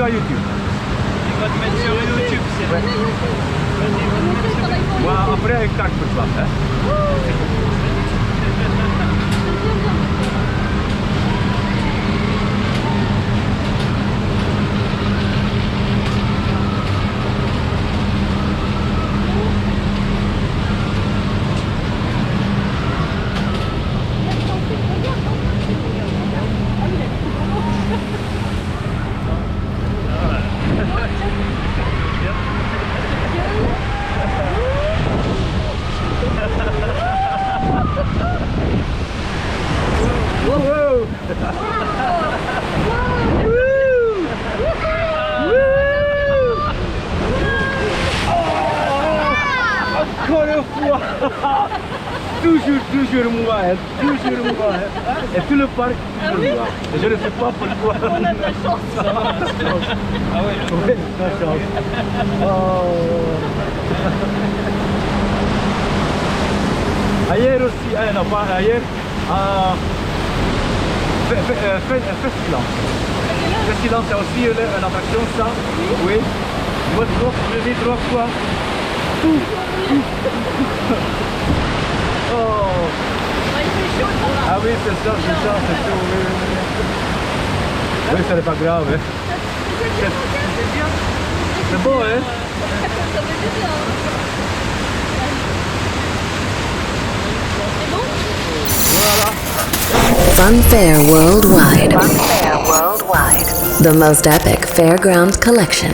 à YouTube. Il va te mettre sur YouTube, c'est vrai. Ouais, après avec tac pour toi. Hein? Encore une fois. Toujours moi, hein. Toujours moi. Hein. Et tout le parc, toujours moi. Et je ne sais pas pourquoi. On a de la chance. Ah ouais. Oui, la chance. Ailleurs aussi, non pas ailleurs, Festival. Festival c'est aussi une attraction ça. Oui. Moi je dis 3 fois. Tout. Oh. Il fait chaud là. Ah oui c'est ça, c'est chaud, oui. Oui, ça n'est pas grave. Hein. C'est bien. C'est beau, hein? Ça fait du bien. C'est bon? Voilà. Funfair Worldwide. The most epic fairground collection.